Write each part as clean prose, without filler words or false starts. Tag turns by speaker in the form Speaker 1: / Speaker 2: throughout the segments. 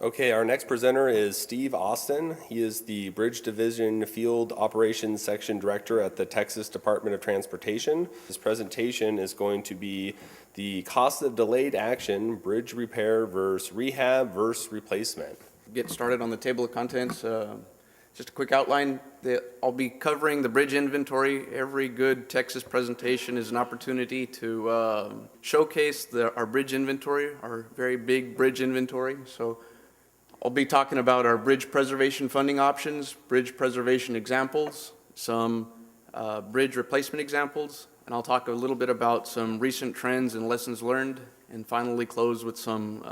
Speaker 1: Okay, our next presenter is Steve Austin. He is the Bridge Division Field Operations Section Director at the Texas Department of Transportation. His presentation is going to be the cost of delayed action, bridge repair versus rehab versus replacement.
Speaker 2: Get started on the table of contents. Just a quick outline. I'll be covering the bridge inventory. Every good Texas presentation is an opportunity to showcase our bridge inventory, our very big bridge inventory. So I'll be talking about our bridge preservation funding options, bridge preservation examples, some bridge replacement examples, and I'll talk a little bit about some recent trends and lessons learned, and finally close with some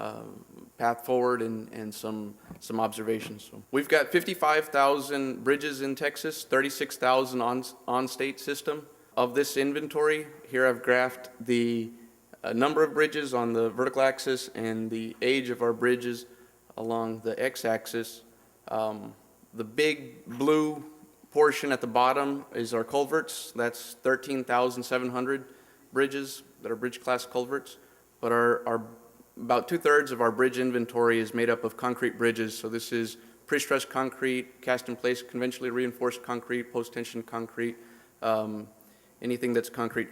Speaker 2: path forward and some observations. So we've got 55,000 bridges in Texas, 36,000 on state system. Of this inventory, here I've graphed the number of bridges on the vertical axis and the age of our bridges along the x-axis. The big blue portion at the bottom is our culverts. That's 13,700 bridges that are bridge class culverts. But our about 2/3 of our bridge inventory is made up of concrete bridges. So this is pre-stressed concrete, cast in place, conventionally reinforced concrete, post-tension concrete, anything that's concrete.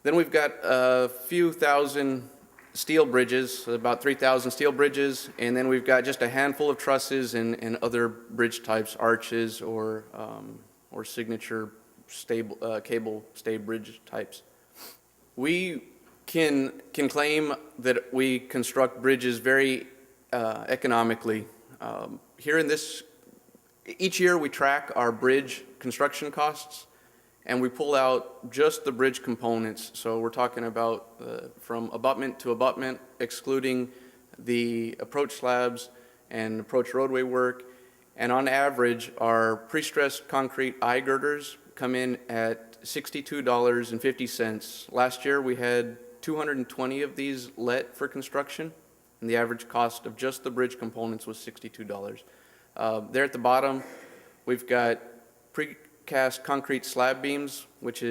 Speaker 2: Then we've got a few thousand steel bridges, about 3,000 steel bridges, and then we've got just a handful of trusses and other bridge types, arches or signature cable stay bridge types. We can claim that we construct bridges very economically. Here in this, each year we track our bridge construction costs, and we pull out just the bridge components. So we're talking about from abutment to abutment, excluding the approach slabs and approach roadway work. And on average, our pre-stressed concrete eye girders come in at $62.50. Last year we had 220 of these let for construction, and the average cost of just the bridge components was $62. There at the bottom, we've got precast concrete slab beams, which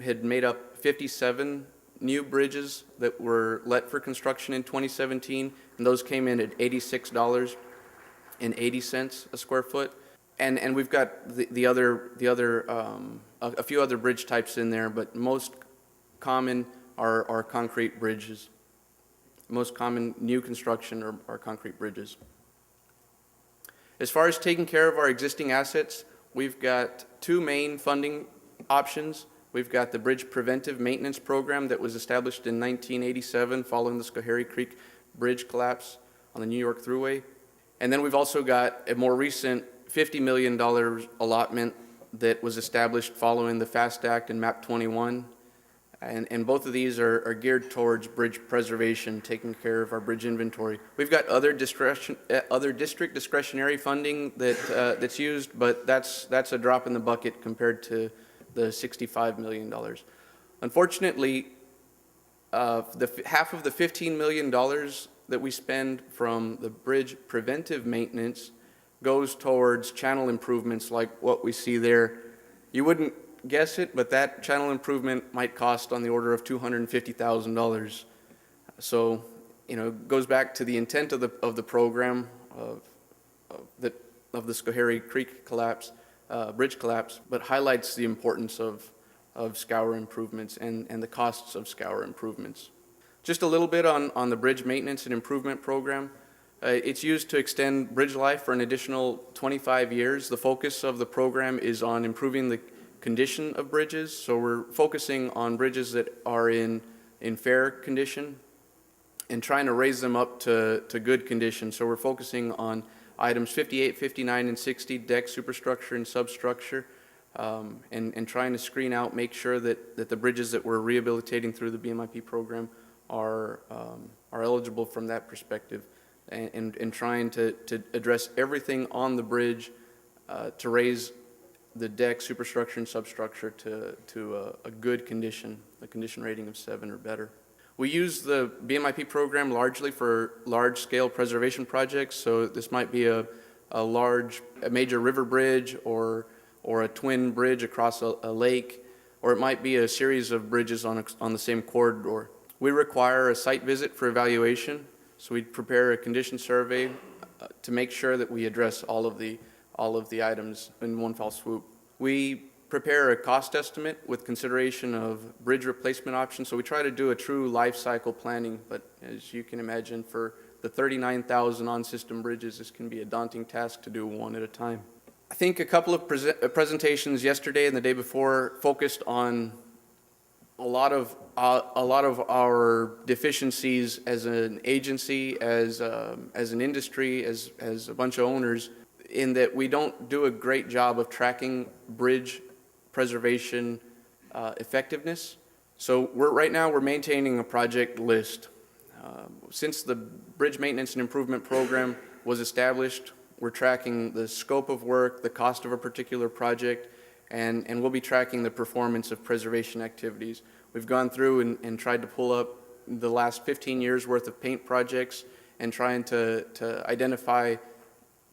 Speaker 2: had made up 57 new bridges that were let for construction in 2017, and those came in at $86.80 a square foot. And we've got a few other bridge types in there, but most common are concrete bridges. Most common new construction are concrete bridges. As far as taking care of our existing assets, we've got two main funding options. We've got the Bridge Preventive Maintenance Program that was established in 1987 following the Schoharie Creek Bridge collapse on the New York Thruway. And then we've also got a more recent $50 million allotment that was established following the FAST Act and MAP 21. And both of these are geared towards bridge preservation, taking care of our bridge inventory. We've got other district discretionary funding that's used, but that's a drop in the bucket compared to the $65 million. Unfortunately, half of the $15 million that we spend from the bridge preventive maintenance goes towards channel improvements like what we see there. You wouldn't guess it, but that channel improvement might cost on the order of $250,000. So, it goes back to the intent of the program of the Schoharie Creek collapse, bridge collapse, but highlights the importance of scour improvements and the costs of scour improvements. Just a little bit on the bridge maintenance and improvement program. It's used to extend bridge life for an additional 25 years. The focus of the program is on improving the condition of bridges. So we're focusing on bridges that are in fair condition and trying to raise them up to good condition. So we're focusing on items 58, 59, and 60, deck, superstructure, and substructure, and trying to screen out, make sure that the bridges that we're rehabilitating through the BMIP program are eligible from that perspective, and trying to address everything on the bridge to raise the deck, superstructure, and substructure to a good condition, a condition rating of 7 or better. We use the BMIP program largely for large-scale preservation projects, so this might be a major river bridge or a twin bridge across a lake, or it might be a series of bridges on the same corridor. We require a site visit for evaluation. So we'd prepare a condition survey to make sure that we address all of the items in one fell swoop. We prepare a cost estimate with consideration of bridge replacement options. So we try to do a true life cycle planning, but as you can imagine, for the 39,000 on-system bridges, this can be a daunting task to do one at a time. I think a couple of presentations yesterday and the day before focused on a lot of our deficiencies as an agency, as an industry, as a bunch of owners, in that we don't do a great job of tracking bridge preservation effectiveness. So right now we're maintaining a project list. Since the Bridge Maintenance and Improvement Program was established, we're tracking the scope of work, the cost of a particular project, and we'll be tracking the performance of preservation activities. We've gone through and tried to pull up the last 15 years worth of paint projects and trying to identify,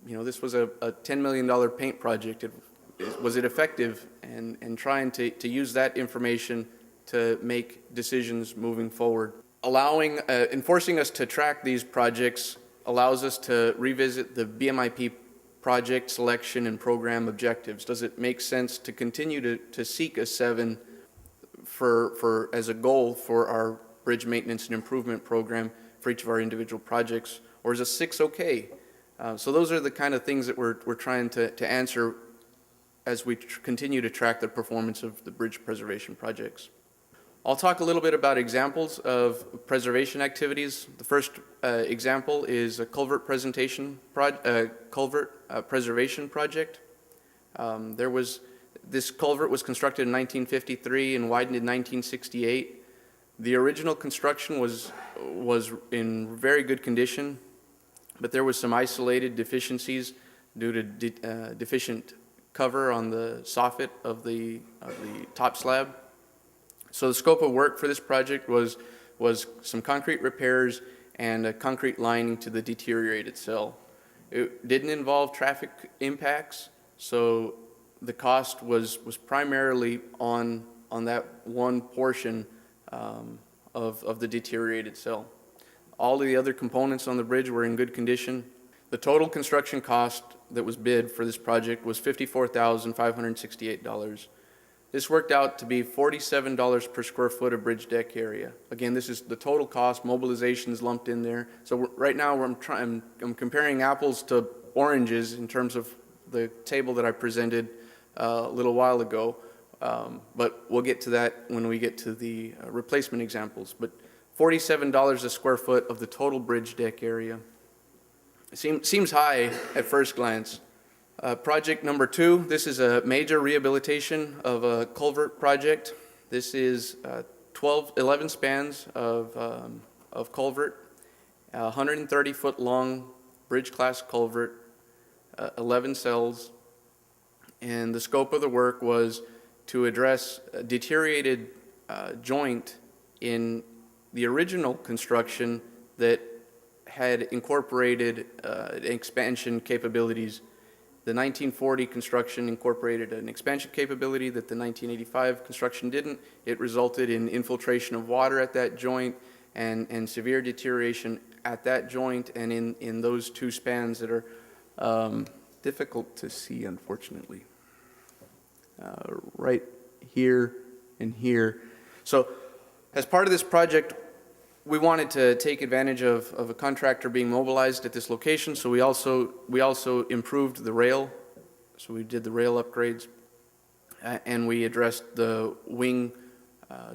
Speaker 2: this was a $10 million paint project. Was it effective? And trying to use that information to make decisions moving forward. Enforcing us to track these projects allows us to revisit the BMIP project selection and program objectives. Does it make sense to continue to seek a 7 as a goal for our bridge maintenance and improvement program for each of our individual projects, or is a 6 okay? So those are the kind of things that we're trying to answer as we continue to track the performance of the bridge preservation projects. I'll talk a little bit about examples of preservation activities. The first example is a culvert preservation project. This culvert was constructed in 1953 and widened in 1968. The original construction was in very good condition, but there was some isolated deficiencies due to deficient cover on the soffit of the top slab. So the scope of work for this project was some concrete repairs and a concrete lining to the deteriorated cell. It didn't involve traffic impacts, so the cost was primarily on that one portion of the deteriorated cell. All of the other components on the bridge were in good condition. The total construction cost that was bid for this project was $54,568. This worked out to be $47 per square foot of bridge deck area. Again, this is the total cost, mobilizations lumped in there. So right now I'm comparing apples to oranges in terms of the table that I presented a little while ago, but we'll get to that when we get to the replacement examples. But $47 a square foot of the total bridge deck area. It seems high at first glance. Project number 2, this is a major rehabilitation of a culvert project. This is 11 spans of culvert, 130-foot long bridge class culvert, 11 cells, and the scope of the work was to address a deteriorated joint in the original construction that had incorporated expansion capabilities. The 1940 construction incorporated an expansion capability that the 1985 construction didn't. It resulted in infiltration of water at that joint and severe deterioration at that joint and in those 2 spans that are difficult to see, unfortunately. Right here and here. So as part of this project, we wanted to take advantage of a contractor being mobilized at this location, so we also improved the rail. So we did the rail upgrades, and we addressed the wing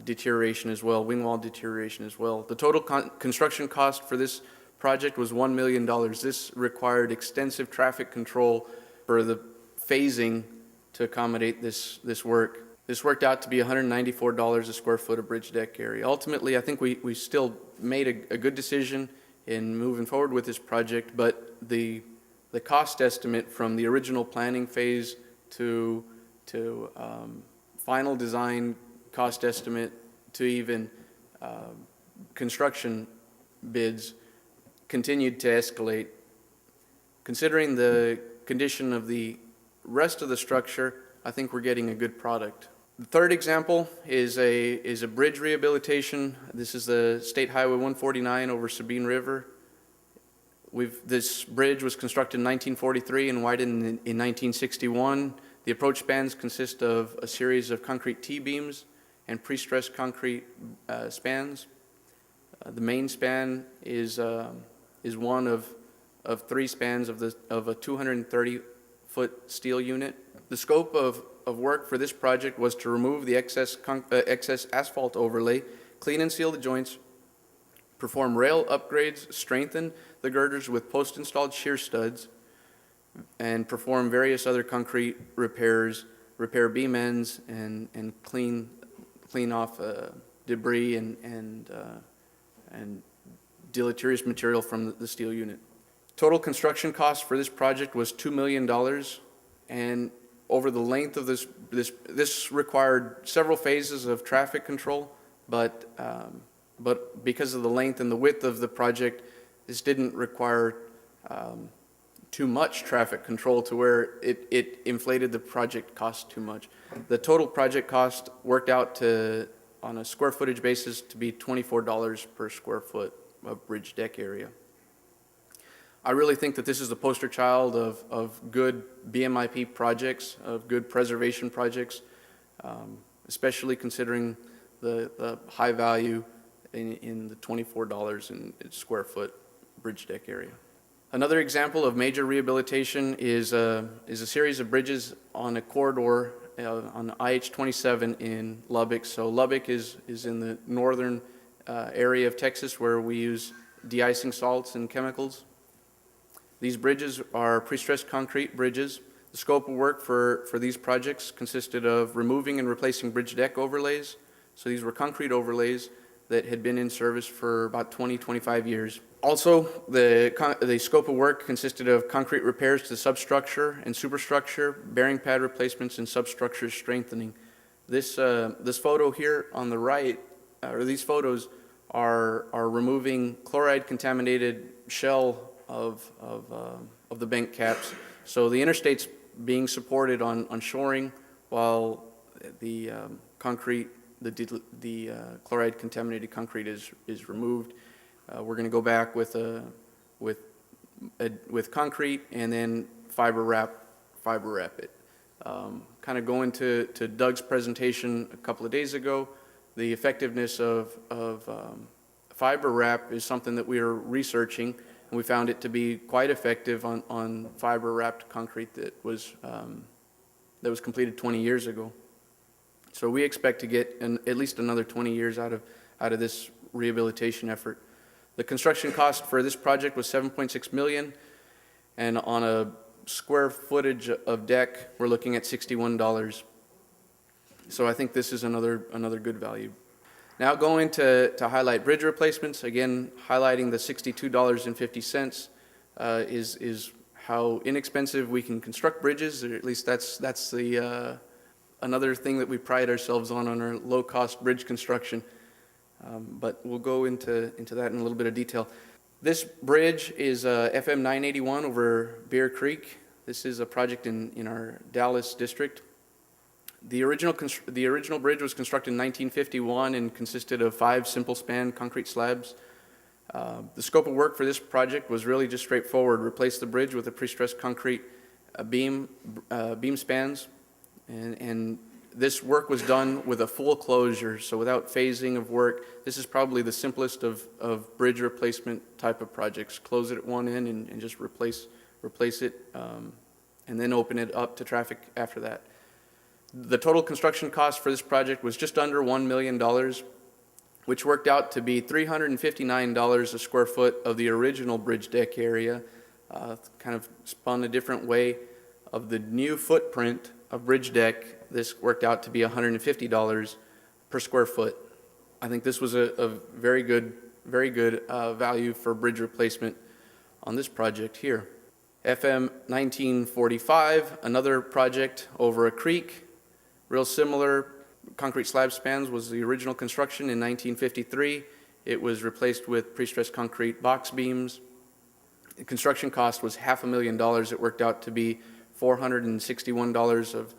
Speaker 2: deterioration as well, wing wall deterioration as well. The total construction cost for this project was $1 million. This required extensive traffic control for the phasing to accommodate this work. This worked out to be $194 a square foot of bridge deck area. Ultimately, I think we still made a good decision in moving forward with this project, but the cost estimate from the original planning phase to final design cost estimate to even construction bids continued to escalate. Considering the condition of the rest of the structure, I think we're getting a good product. The third example is a bridge rehabilitation. This is the State Highway 149 over Sabine River. This bridge was constructed in 1943 and widened in 1961. The approach spans consist of a series of concrete T-beams and pre-stressed concrete spans. The main span is one of 3 spans of a 230-foot steel unit. The scope of work for this project was to remove the excess asphalt overlay, clean and seal the joints, perform rail upgrades, strengthen the girders with post-installed shear studs, and perform various other concrete repairs, repair beam ends, and clean off debris and deleterious material from the steel unit. Total construction cost for this project was $2 million, and over the length of this required several phases of traffic control, but because of the length and the width of the project, this didn't require too much traffic control to where it inflated the project cost too much. The total project cost worked out to, on a square footage basis, to be $24 per square foot of bridge deck area. I really think that this is the poster child of good BMIP projects, of good preservation projects, especially considering the high value in the $24 in square foot bridge deck area. Another example of major rehabilitation is a series of bridges on a corridor on IH-27 in Lubbock. So Lubbock is in the northern area of Texas where we use de-icing salts and chemicals. These bridges are pre-stressed concrete bridges. The scope of work for these projects consisted of removing and replacing bridge deck overlays. So these were concrete overlays that had been in service for about 25 years. Also, the scope of work consisted of concrete repairs to the substructure and superstructure, bearing pad replacements, and substructure strengthening. This photo here on the right, or these photos, are removing chloride-contaminated shell of the bank caps. So the interstate's being supported on shoring while the chloride-contaminated concrete is removed. We're going to go back with concrete and then fiber wrap it. Kind of going to Doug's presentation a couple of days ago, the effectiveness of fiber wrap is something that we are researching, and we found it to be quite effective on fiber wrapped concrete that was completed 20 years ago. So we expect to get at least another 20 years out of this rehabilitation effort. The construction cost for this project was $7.6 million, and on a square footage of deck, we're looking at $61. So I think this is another good value. Now going to highlight bridge replacements, again highlighting the $62.50 is how inexpensive we can construct bridges, or at least that's the another thing that we pride ourselves on our low-cost bridge construction. But we'll go into that in a little bit of detail. This bridge is FM 981 over Bear Creek. This is a project in our Dallas district. The original bridge was constructed in 1951 and consisted of 5 simple span concrete slabs. The scope of work for this project was really just straightforward: replace the bridge with a pre-stressed concrete beam spans, and this work was done with a full closure, so without phasing of work. This is probably the simplest of bridge replacement type of projects. Close it at one end and just replace it, and then open it up to traffic after that. The total construction cost for this project was just under $1 million, which worked out to be $359 a square foot of the original bridge deck area, kind of spun a different way. Of the new footprint of bridge deck, this worked out to be $150 per square foot. I think this was a very good value for bridge replacement on this project here. FM 1945, another project over a creek, real similar. Concrete slab spans was the original construction in 1953. It was replaced with pre-stressed concrete box beams. The construction cost was $500,000. It worked out to be $461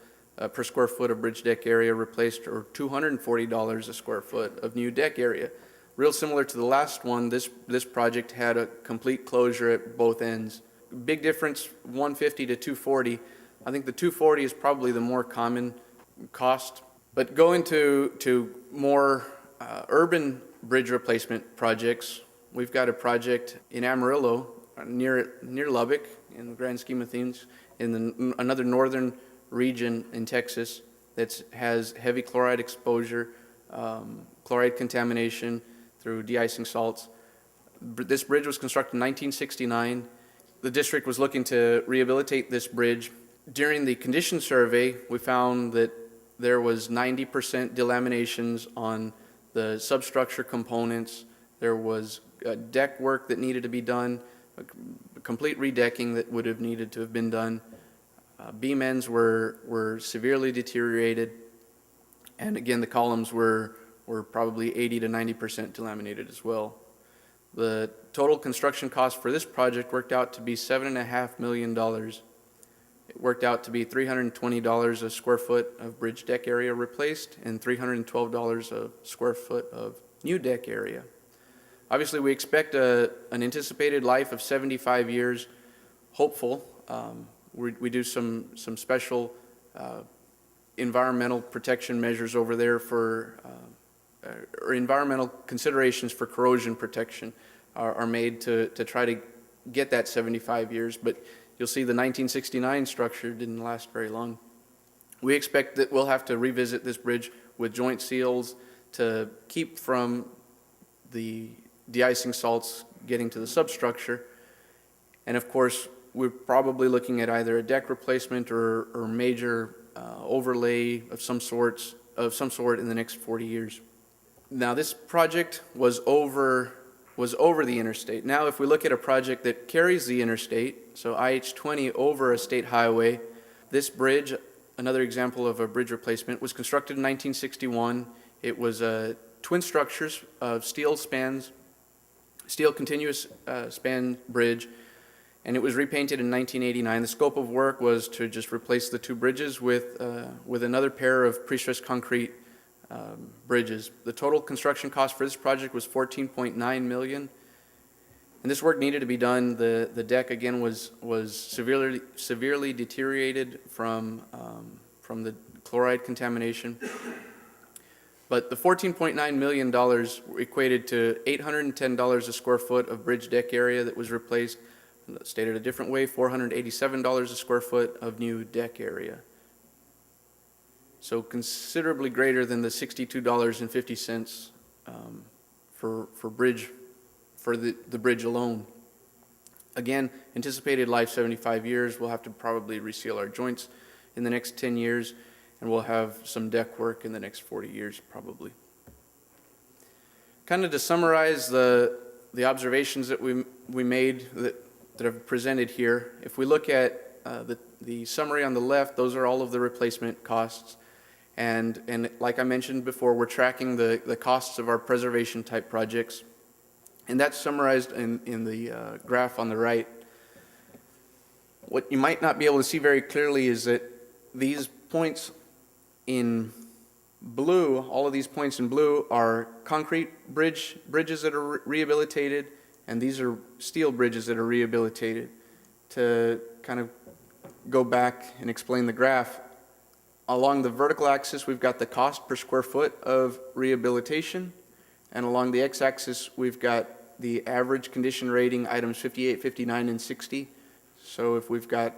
Speaker 2: per square foot of bridge deck area replaced, or $240 a square foot of new deck area. real similar to the last one, this project had a complete closure at both ends. Big difference, 150 to 240. I think the 240 is probably the more common cost. But going to more urban bridge replacement projects, we've got a project in Amarillo, near Lubbock, in the grand scheme of things, in another northern region in Texas that has heavy chloride exposure, chloride contamination through de-icing salts. This bridge was constructed in 1969. The district was looking to rehabilitate this bridge. During the condition survey, we found that there was 90% delaminations on the substructure components. There was deck work that needed to be done, a complete redecking that would have needed to have been done. Beam ends were severely deteriorated, and again, the columns were probably 80 to 90% delaminated as well. The total construction cost for this project worked out to be $7.5 million. It worked out to be $320 a square foot of bridge deck area replaced and $312 a square foot of new deck area. Obviously, we expect an anticipated life of 75 years, hopeful. We do some special environmental protection measures over there for, or environmental considerations for corrosion protection are made to try to get that 75 years, but you'll see the 1969 structure didn't last very long. We expect that we'll have to revisit this bridge with joint seals to keep from the de-icing salts getting to the substructure. And of course, we're probably looking at either a deck replacement or major overlay of some sort in the next 40 years. Now, this project was over the interstate. Now, if we look at a project that carries the interstate, so IH-20 over a state highway, this bridge, another example of a bridge replacement, was constructed in 1961. It was twin structures of steel continuous span bridge, and it was repainted in 1989. The scope of work was to just replace the two bridges with another pair of pre-stressed concrete bridges. The total construction cost for this project was $14.9 million, and this work needed to be done. The deck again was severely deteriorated from the chloride contamination. But the $14.9 million equated to $810 a square foot of bridge deck area that was replaced. Stated a different way, $487 a square foot of new deck area. So considerably greater than the $62.50 for the bridge alone. Again, anticipated life 75 years. We'll have to probably reseal our joints in the next 10 years, and we'll have some deck work in the next 40 years probably. Kind of to summarize the observations that we made that I've presented here, if we look at the summary on the left, those are all of the replacement costs. And like I mentioned before, we're tracking the costs of our preservation type projects. And that's summarized in the graph on the right. What you might not be able to see very clearly is that these points in blue, all of these points in blue are concrete bridges that are rehabilitated, and these are steel bridges that are rehabilitated. To kind of go back and explain the graph, along the vertical axis, we've got the cost per square foot of rehabilitation, and along the x-axis, we've got the average condition rating, items 58, 59, and 60. So if we've got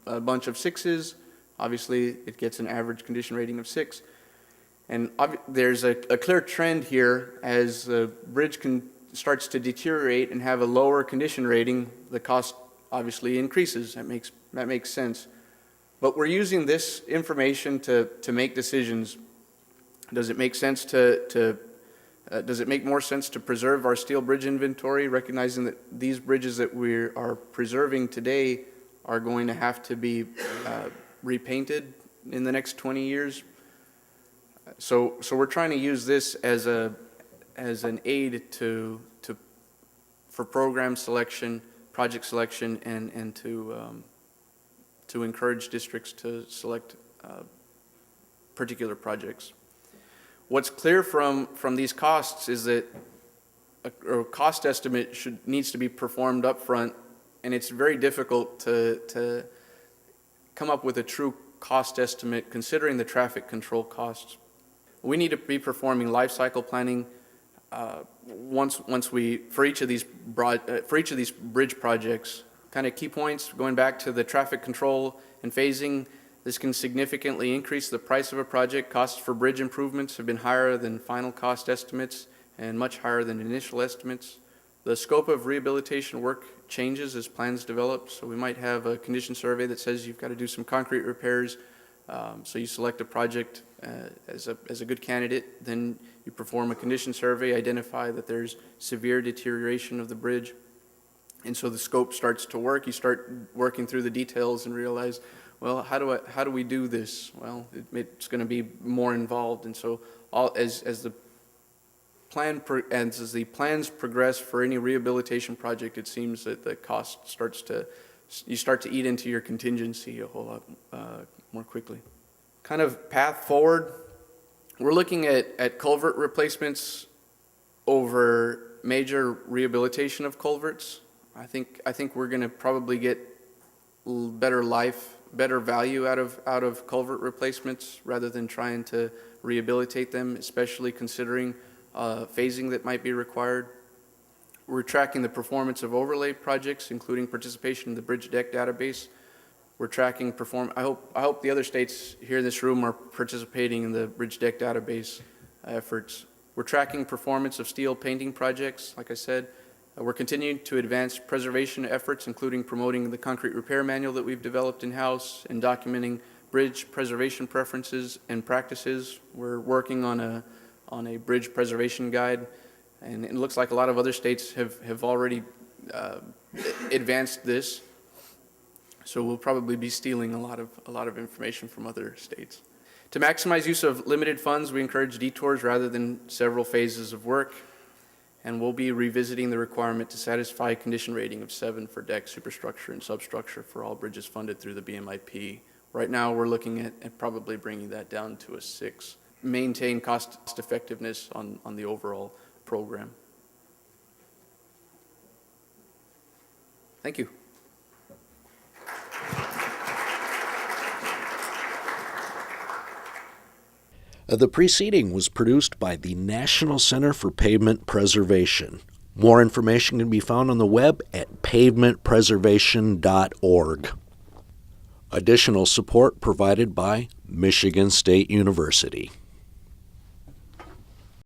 Speaker 2: a bunch of 6s, obviously it gets an average condition rating of 6. And there's a clear trend here. As the bridge starts to deteriorate and have a lower condition rating, the cost obviously increases. That makes sense. But we're using this information to make decisions. Does it make sense does it make more sense to preserve our steel bridge inventory, recognizing that these bridges that we are preserving today are going to have to be repainted in the next 20 years? So we're trying to use this as an aid for program selection, project selection, and to encourage districts to select particular projects. What's clear from these costs is that a cost estimate needs to be performed up front, and it's very difficult to come up with a true cost estimate considering the traffic control costs. We need to be performing life cycle planning for each of these bridge projects. Kind of key points, going back to the traffic control and phasing, this can significantly increase the price of a project. Costs for bridge improvements have been higher than final cost estimates and much higher than initial estimates. The scope of rehabilitation work changes as plans develop, so we might have a condition survey that says you've got to do some concrete repairs, so you select a project as a good candidate, then you perform a condition survey, identify that there's severe deterioration of the bridge, and so the scope starts to work. You start working through the details and realize, well, how do we do this? Well, it's going to be more involved, and so as the plans progress for any rehabilitation project, it seems that the cost you start to eat into your contingency a whole lot more quickly. Kind of path forward, we're looking at culvert replacements over major rehabilitation of culverts. I think we're going to probably get better value out of culvert replacements rather than trying to rehabilitate them, especially considering phasing that might be required. We're tracking the performance of overlay projects, including participation in the bridge deck database. We're tracking I hope the other states here in this room are participating in the bridge deck database efforts. We're tracking performance of steel painting projects, like I said. We're continuing to advance preservation efforts, including promoting the concrete repair manual that we've developed in-house and documenting bridge preservation preferences and practices. We're working on a bridge preservation guide, and it looks like a lot of other states have already advanced this. So we'll probably be stealing a lot of information from other states. To maximize use of limited funds, we encourage detours rather than several phases of work, and we'll be revisiting the requirement to satisfy a condition rating of 7 for deck, superstructure, and substructure for all bridges funded through the BMIP. Right now, we're looking at probably bringing that down to a 6. Maintain cost effectiveness on the overall program. Thank you.
Speaker 3: The preceding was produced by the National Center for Pavement Preservation. More information can be found on the web at pavementpreservation.org. Additional support provided by Michigan State University.